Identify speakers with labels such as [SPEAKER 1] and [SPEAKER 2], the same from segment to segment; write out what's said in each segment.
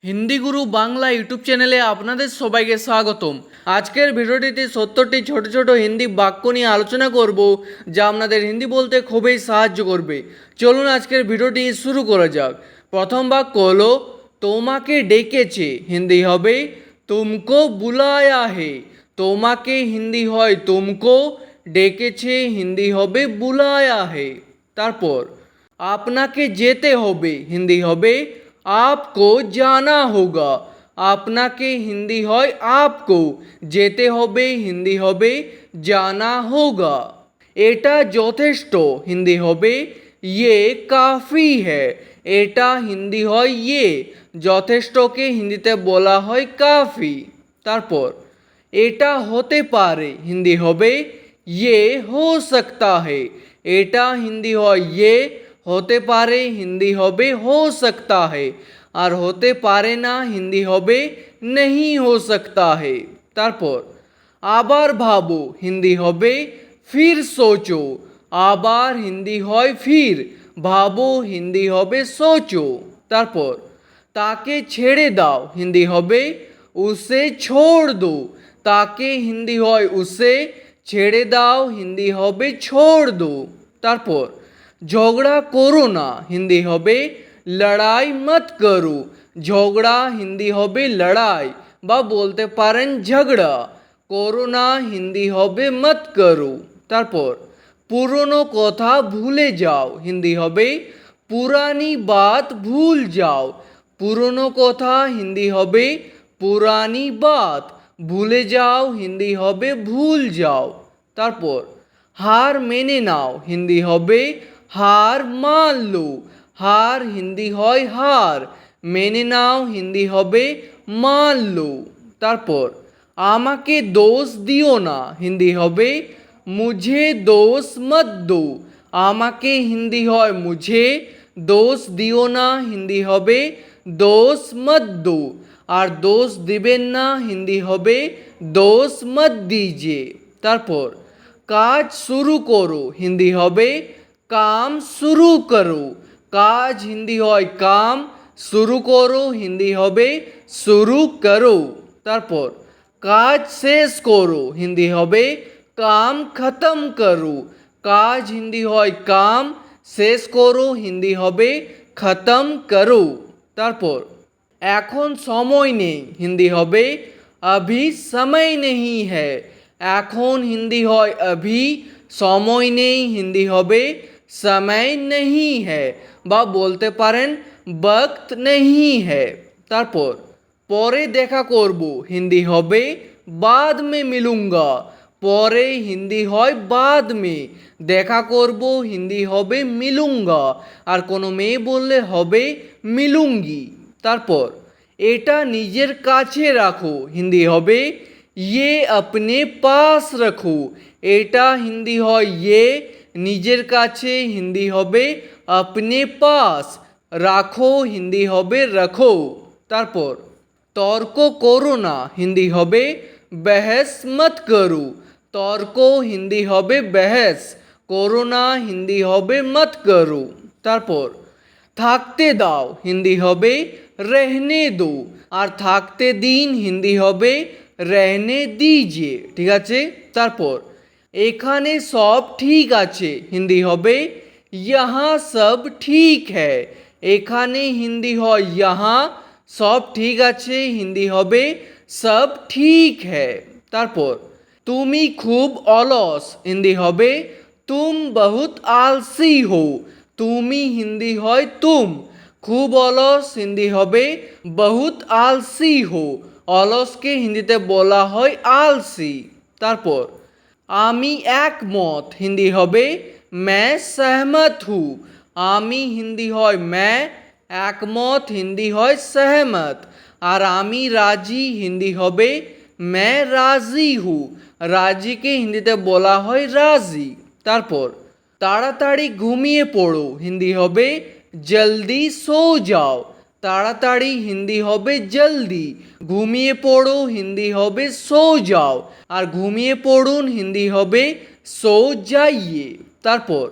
[SPEAKER 1] হিন্দি গুরু Bangla YouTube চ্যানেলে আপনাদের সবাইকে স্বাগতম। আজকের ভিডিওটিতে 70টি ছোট ছোট হিন্দি বাক্য নিয়ে আলোচনা করব, যা আপনাদের হিন্দি বলতে খুবই সাহায্য করবে। চলুন আজকের ভিডিওটি শুরু করা যাক। প্রথম বাক্য হলো তোমাকে ডেকেছে, হিন্দি হবে তুমকো বুলায়া হে। তোমাকে হিন্দি হয় তুমকো, ডেকেছে হিন্দি হবে বুলায়া হে। তারপর আপনাকে যেতে হবে, হিন্দি হবে आपको जाना होगा। আপনাকে হিন্দি হয় आपको, যেতে হবে হিন্দি হবে जाना होगा। এটা যথেষ্ট, হিন্দি হবে ये काफ़ी है। এটা হিন্দি হয় ये, যথেষ্টকে হিন্দিতে বলা হয় কাফি। তারপর এটা হতে পারে, হিন্দি হবে ये हो सकता है। এটা হিন্দি হয় ये, হতে পারে হিন্দি হবে हो सकता है, আর হতে পারে না হিন্দি হবে नहीं हो सकता है। তারপর আবার ভাবো, হিন্দি হবে फिर सोचो। আবার হিন্দি হয় फिर, ভাবো হিন্দি হবে सोचो। তারপর তাকে ছেড়ে দাও, হিন্দি হবে उसे छोड़ दो। তাকে হিন্দি হয় उसे, ছেড়ে দাও হিন্দি হবে छोड़ दो। তারপর ঝগড়া করো না, হিন্দি হবে লড়াই মত করো। ঝগড়া হিন্দি হবে লড়াই, বা বলতে পারেন ঝগড়া। করো না হিন্দি হবে মত করো। তারপর পুরনো কথা ভুলে যাও, হিন্দি হবে পুরানি বাত ভুল যাও। পুরনো কথা হিন্দি হবে পুরানি বাত, ভুলে যাও হিন্দি হবে ভুল যাও। তারপর হার মেনে নাও, হিন্দি হবে হার মান লো। হার হিন্দি হয় হার, মেনে নাও হিন্দি হবে মান লো। তারপর আমাকে দোষ দিও না, হিন্দি হবে মুঝে দোষ মত দো। আমাকে হিন্দি হয় মুঝে, দোষ দিও না হিন্দি হবে দোষ মত দো, আর দোষ দিবেন না হিন্দি হবে দোষ মত দিজিয়ে। তারপর কাজ শুরু করো, হিন্দি হবে কাম শুরু করো। কাজ হিন্দি হয় কাম, শুরু করো হিন্দি হবে শুরু করো। তারপর কাজ শেষ করো, হিন্দি হবে কাম খতম করো। কাজ হিন্দি হয় কাম, শেষ করো হিন্দি হবে খতম করো। তারপর এখন সময় নেই, হিন্দি হবে अभी समय नहीं है। এখন হিন্দি হয় अभी, সময় নেই হিন্দি হবে समय नहीं है, বা বলতে পারেন वक्त नहीं है। তারপর পরে দেখা করব, হিন্দি হবে बाद में मिलूंगा। পরে হিন্দি হয় बाद में, দেখা করব হিন্দি হবে মিলুঙ্গা, আর কোনো মেয়ে বললে হবে মিলুঙ্গি। তারপর এটা নিজের কাছে রাখো, হিন্দি হবে ये अपने पास रखो। এটা হিন্দি হয় ये, নিজের কাছে হিন্দি হবে अपने पास, রাখো হিন্দি হবে রাখো। তারপর তর্ক করো না, হিন্দি হবে बहस मत करो। তর্ক হিন্দি হবে बहस, করো না হিন্দি হবে मत करो। তারপর থাকতে দাও, হিন্দি হবে रहने दो, আর থাকতে দিন হিন্দি হবে रहने दीजिए। ঠিক আছে। তারপর এখানে সব ঠিক আছে, হিন্দি হবে यहाँ सब ठीक है। এখানে হিন্দি হয় यहाँ, সব ঠিক আছে হিন্দি হবে सब ठीक है। তারপর তুমি খুব অলস, হিন্দি হবে तुम बहुत आलसी हो। তুমি হিন্দি হয় तुम, খুব অলস হিন্দি হবে बहुत आलसी हो। অলসকে হিন্দিতে বলা হয় আলসি। তারপর আমি একমত, হিন্দি হবে मैं सहमत हूँ। আমি হিন্দি হয় मैं, একমত হিন্দি হয় सहमत, আর আমি রাজি হিন্দি হবে मैं राजी हूँ। রাজিকে হিন্দিতে বলা হয় রাজি। তারপর তাড়াতাড়ি ঘুমিয়ে পড়ো, হিন্দি হবে জলদি সো যাও। তাড়াতাড়ি হিন্দি হবে জলদি, ঘুমিয়ে পড়ো হিন্দি হবে সো যাও, আর ঘুমিয়ে পড়ুন হিন্দি হবে সো যাইয়ে। তারপর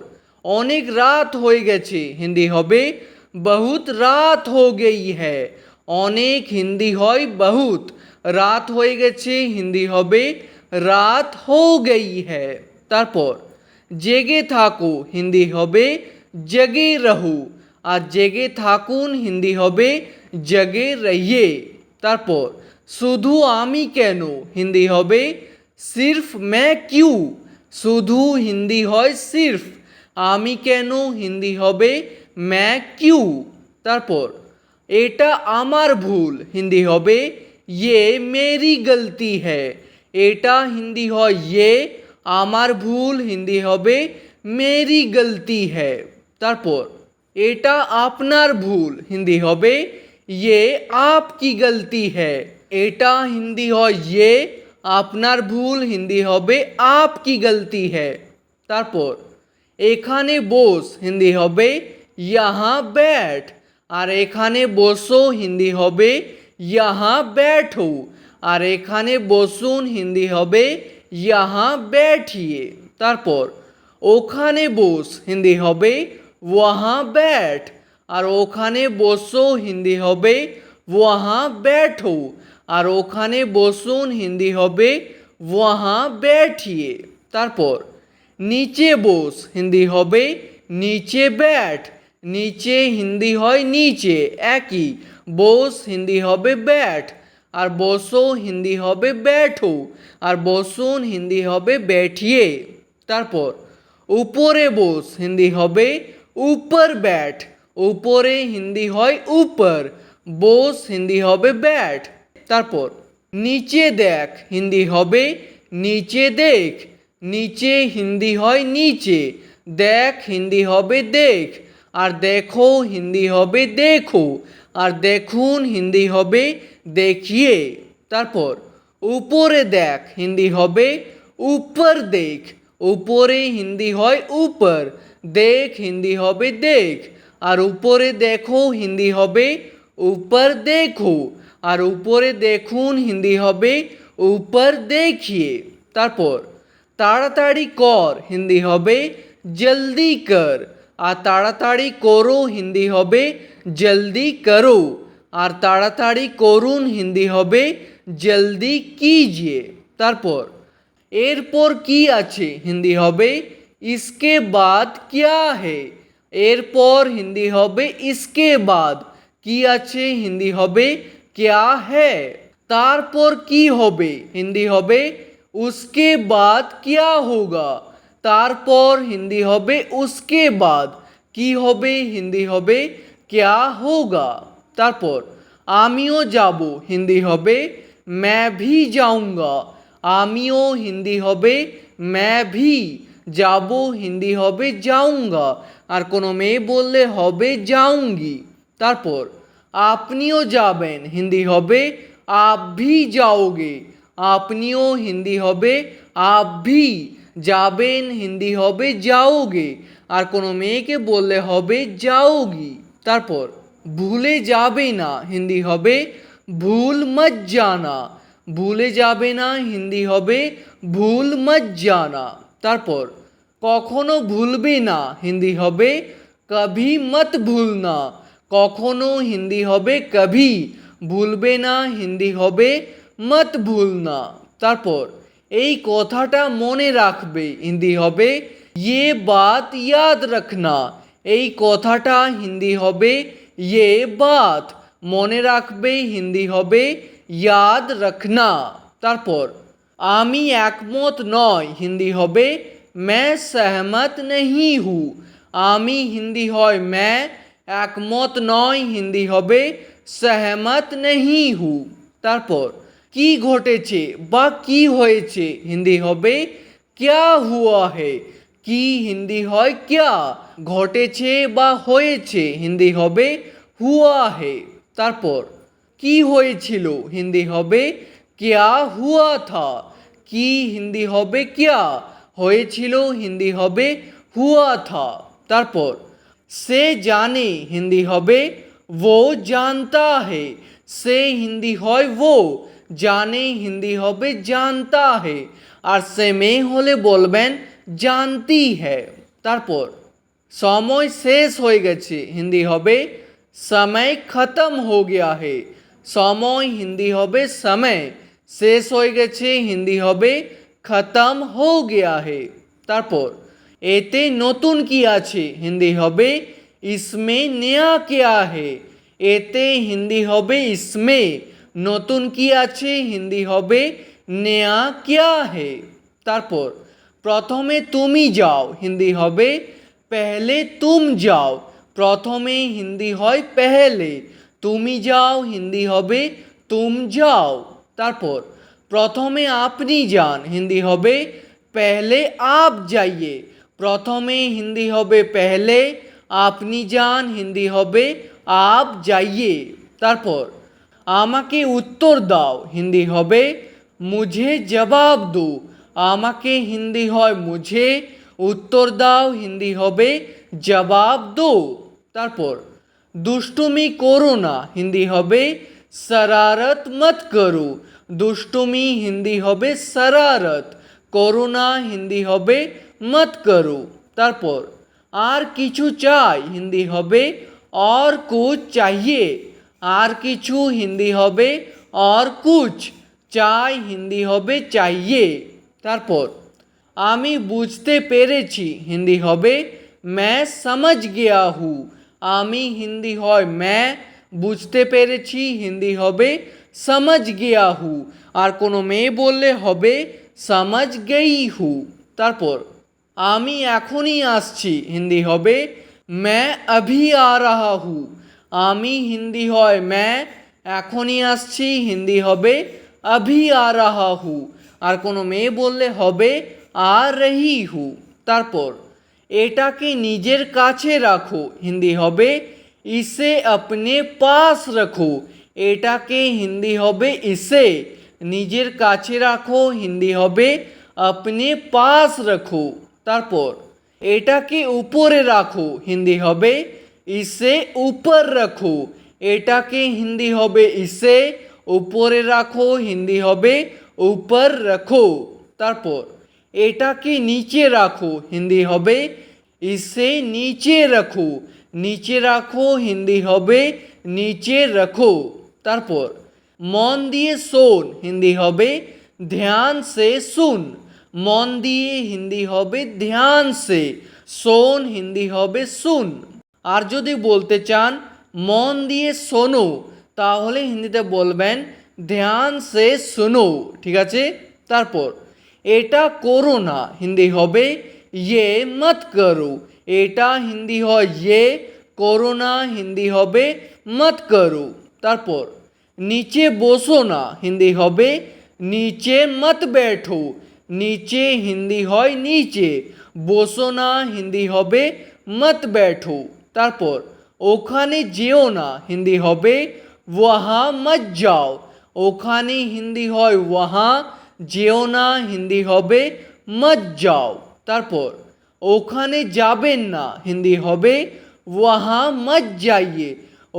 [SPEAKER 1] অনেক রাত হয়ে গেছে, হিন্দি হবে বহুত রাত হো গই হ্যায়। অনেক হিন্দি হয় বহুত। রাত হয়ে গেছে হিন্দি হবে রাত হো গই হ্যায়। তারপর জেগে থাকো হিন্দি হবে জেগে রহো, আর জেগে থাকুন হিন্দি হবে জেগে রহিয়ে। তারপর শুধু আমি কেন হিন্দি হবে সির্ফ মে কিউ। শুধু হিন্দি হয় সির্ফ, আমি কেন হিন্দি হবে মে কিউ। তারপর এটা আমার ভুল হিন্দি হবে ইয়ে মেরি গলতি হ্যায়। এটা হিন্দি হয় ইয়ে, আমার ভুল হিন্দি হবে মেরি গলতি হ্যায়। তারপর এটা আপনার ভুল হিন্দি হবে ইয়ে আপকি গলতি হ্যায়। এটা হিন্দি হয় ইয়ে, আপনার ভুল হিন্দি হবে আপকি গলতি হ্যায়। তারপর এখানে বস হিন্দি হবে ইহা ব্যাঠ, আর এখানে বসো হিন্দি হবে ইহা ব্যাঠো, আর এখানে বসুন হিন্দি হবে ইহা ব্যাঠিয়ে। তারপর ওখানে বস হিন্দি হবে ওয়াহা ব্যাঠ, আর ওখানে বসো হিন্দি হবে ওয়াহা ব্যাঠো, আর ওখানে বসুন হিন্দি হবে ওয়াহা ব্যাঠিয়ে। তারপর নিচে বস হিন্দি হবে নিচে ব্যাঠ, নিচে হিন্দি হয় নিচে একই, বস হিন্দি হবে ব্যাঠ, আর বসো হিন্দি হবে ব্যাঠো, আর বসুন হিন্দি হবে ব্যাঠিয়ে। তারপর উপরে বস হিন্দি হবে উপর ব্যাঠ, উপরে হিন্দি হয় উপর, বস হিন্দি হবে ব্যাঠ। তারপর নিচে দেখ হিন্দি হবে নিচে দেখ, নিচে হিন্দি হয় নিচে, দেখ হিন্দি হবে দেখ, আর দেখো হিন্দি হবে দেখো, আর দেখুন হিন্দি হবে দেখিয়ে। তারপর উপরে দেখ হিন্দি হবে উপর দেখ, উপরে হিন্দি হয় উপর, দেখ হিন্দি হবে দেখ, আর উপরে দেখো হিন্দি হবে উপর দেখো, আর উপরে দেখুন হিন্দি হবে উপর দেখিয়ে। তারপর তাড়াতাড়ি কর হিন্দি হবে জলদি কর, আর তাড়াতাড়ি করো হিন্দি হবে জলদি করো, আর তাড়াতাড়ি করুন হিন্দি হবে জলদি কিজিয়ে। তারপর এরপর কি আছে হিন্দি হবে ইসকে বাদ ক্যা হে। এরপর হিন্দি হবে ইসকে বাদ, কি আছে হিন্দি হবে ক্যা হ্যায়। তারপর কি হবে হিন্দি হবে উসকে বাদ ক্যা হোগা। তারপর হিন্দি হবে উসকে বাদ, কি হবে হিন্দি হবে ক্যা হোগা। তারপর আমিও যাব হিন্দি হবে मैं भी जाऊंगा, আমিও হিন্দি হবে मैं भी, যাবো হিন্দি হবে যাऊंगा, আর কোনো মেয়ে বললে হবে যাऊंगी। তারপর আপনিও যাবেন হিন্দি হবে आप भी जाओगे, আপনিও হিন্দি হবে आप भी, যাবেন হিন্দি হবে যাওগে, আর কোনো মেয়েকে বললে হবে যাওগি। তারপর ভুলে যাবে না হিন্দি হবে ভুল মত জানা, ভুলে যাবে না হিন্দি হবে ভুল মত জানা। তারপর কখনো ভুলবে না হিন্দি হবে কভি মত ভুলনা, কখনো হিন্দি হবে কভি, ভুলবে না হিন্দি হবে মত ভুলনা। তারপর এই কথাটা মনে রাখবে হিন্দি হবে ইয়ে বাত ইয়াদ রাখনা, এই কথাটা হিন্দি হবে ইয়ে বাত, মনে রাখবে হিন্দি হবে ইয়াদ রাখনা। তারপর আমি একমত নয় হিন্দি হবে मैं सहमत नहीं हूँ, আমি হিন্দি হয় मैं, একমত নয় হিন্দি হবে सहमत नहीं हूँ। তারপর কি ঘটেছে বা কি হয়েছে হিন্দি হবে क्या हुआ है, কি হিন্দি হয় क्या, ঘটেছে বা হয়েছে হিন্দি হবে हुआ है। তারপর কি হয়েছিল হিন্দি হবে क्या हुआ था, কি হিন্দি হবে क्या, হয়েছিল হিন্দি হবে हुआ था। তারপর সে জানে হিন্দি হবে वो जानता है, সে হিন্দি হয় वो, জানে হিন্দি হবে জানতা হে, আর সে মেয়ে হলে বলবেন জানতি হ্যায়। তারপর সময় শেষ হয়ে গেছে হিন্দি হবে समय खत्म हो गया है, সময় হিন্দি হবে সময়, শেষ হয়ে গেছে হিন্দি হবে খতম হো গয়া হে। তারপর এতে নতুন কি আছে হিন্দি হবে ইসমে নয়া क्या है। এতে হিন্দি হবে ইসমে, নতুন কি আছে হিন্দি হবে নয়া क्या है। তারপর প্রথমে তুমি যাও হিন্দি হবে পেহলে তুম যাও, প্রথমে হিন্দি হয় পেহলে, তুমি যাও হিন্দি হবে তুম যাও। তারপর প্রথমে আপনি যান হিন্দি হবে পেহলে আপ যাইয়ে, প্রথমে হিন্দি হবে পেহলে, আপনি যান হিন্দি হবে আপ যাইয়ে। তারপর আমাকে উত্তর দাও হিন্দি হবে মুঝে জবাব দো, আমাকে হিন্দি হয় মুঝে, উত্তর দাও হিন্দি হবে জবাব দো। তারপর দুষ্টুমি করো না হিন্দি হবে শরারত মত করো, দুষ্টুমি হিন্দি হবে শরারত, করো না হিন্দি হবে মত করো। তারপর আর কিছু চাই হিন্দি হবে और कुछ चाहिए, আর কিছু হিন্দি হবে और कुछ, চাই হিন্দি হবে चाहिए। তারপর আমি বুঝতে পেরেছি হিন্দি হবে मैं समझ गया हूँ, আমি হিন্দি হয় मैं, বুঝতে পেরেছি হিন্দি হবে समझ गया हूँ, আর কোনো মেয়ে বললে হবে समझ गई हूँ। তারপর আমি এখনই আসছি হিন্দি হবে मैं अभी आ रहा हूँ, আমি হিন্দি হয় मैं, এখনই আসছি হিন্দি হবে अभी आ रहा हूँ, আর কোনো মেয়ে বললে হবে आ रही हूँ। তারপর এটাকে নিজের কাছে রাখো হিন্দি হবে इसे अपने पास रखो, এটাকে হিন্দি হবে इसे, নিজের কাছে রাখো হিন্দি হবে अपने पास रखो। তারপর এটাকে উপরে রাখো হিন্দি হবে इसे ऊपर रखो, এটাকে হিন্দি হবে इसे, উপরে রাখো হিন্দি হবে ऊपर रखो। তারপর এটাকে নিচে রাখো হিন্দি হবে इसे नीचे रखो, নিচে রাখো হিন্দি হবে নিচে রাখো। তারপর মন দিয়ে শোন হিন্দি হবে ধ্যান সে শুন, মন দিয়ে হিন্দি হবে ধ্যান সে, শোন হিন্দি হবে শুন। আর যদি বলতে চান মন দিয়ে শোনো তাহলে হিন্দিতে বলবেন ধ্যান সে শোনো, ঠিক আছে। তারপর এটা করো না হিন্দি হবে ये मत करो, এটা হিন্দি হয় ये, করো না হিন্দি হবে मत करो। তারপর নিচে বসো না হিন্দি হবে नीचे मत बैठो, নিচে হিন্দি হয় নিচে, বসো না হিন্দি হবে मत बैठो। তারপর ওখানে যেও না হিন্দি হবে वहाँ मत जाओ, ওখানে হিন্দি হয় वहाँ, যেও না হিন্দি হবে मत जाओ। তারপর ওখানে যাবেন না হিন্দি হবে वहाँ मत जाइए,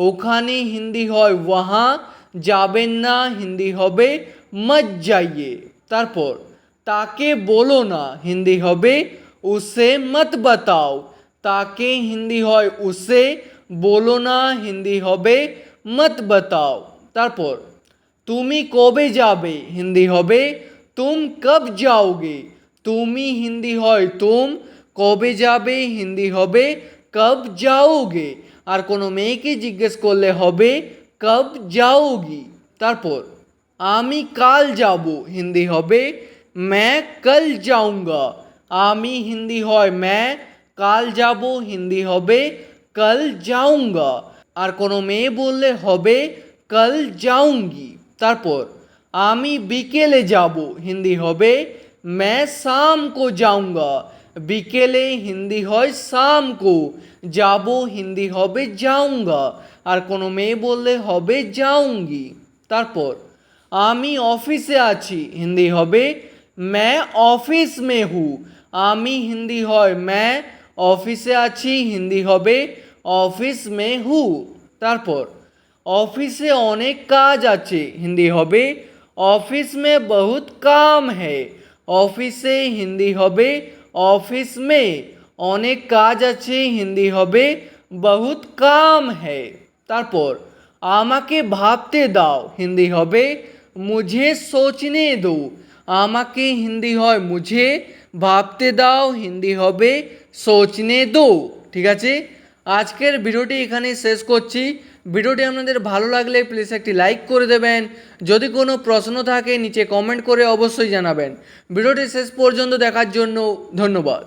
[SPEAKER 1] ওখানে হিন্দি হয় वहाँ, যাবেন না হিন্দি হবে मत जाइए। তারপর তাকে বলো না হিন্দি হবে उसे मत बताओ, তাকে হিন্দি হয় उसे, বলো না হিন্দি হবে मत बताओ। তারপর তুমি কবে যাবে হিন্দি হবে तुम कब जाओगे, তুমি হিন্দি হয় तुम, কবে যাবে হিন্দি হবে कब जाओगे, আর কোনো মেয়েকে জিজ্ঞেস করলে হবে कब जाओगी। তারপর আমি কাল যাব হিন্দি হবে मैं कल जाऊंगा, আমি হিন্দি হয় मैं, কাল যাব হিন্দি হবে कल जाऊंगा, আর কোনো মেয়ে বললে হবে कल जाऊंगी। তারপর আমি বিকেলে যাব হিন্দি হবে मैं शाम को जाऊंगा, বিকেলে হিন্দি হয় शाम को, যাব হিন্দি হবে जाऊंगा, আর কোনো মেয়ে বললে হবে जाऊंगी। তারপর আমি অফিসে আছি হিন্দি হবে मैं ऑफिस में हूँ, আমি হিন্দি হয় मैं, অফিসে আছি হিন্দি হবে ऑफिस में हूँ। তারপর অফিসে অনেক কাজ আছে হিন্দি হবে ऑफिस में बहुत काम है, অফিসে হিন্দি হবে ऑफिस में, অনেক কাজ আছে হিন্দি হবে बहुत काम है। তারপর আমাকে ভাবতে দাও হিন্দি হবে মুঝে সোচনে দো। আমাকে হিন্দি হয় মুঝে, ভাবতে দাও হিন্দি হবে সোচনে দো। ঠিক আছে, আজকের ভিডিওটি এখানে শেষ করছি। ভিডিওটি আপনাদের ভালো লাগলে প্লিজ একটি লাইক করে দেবেন। যদি কোনো প্রশ্ন থাকে নিচে কমেন্ট করে অবশ্যই জানাবেন। ভিডিওটি শেষ পর্যন্ত দেখার জন্য ধন্যবাদ।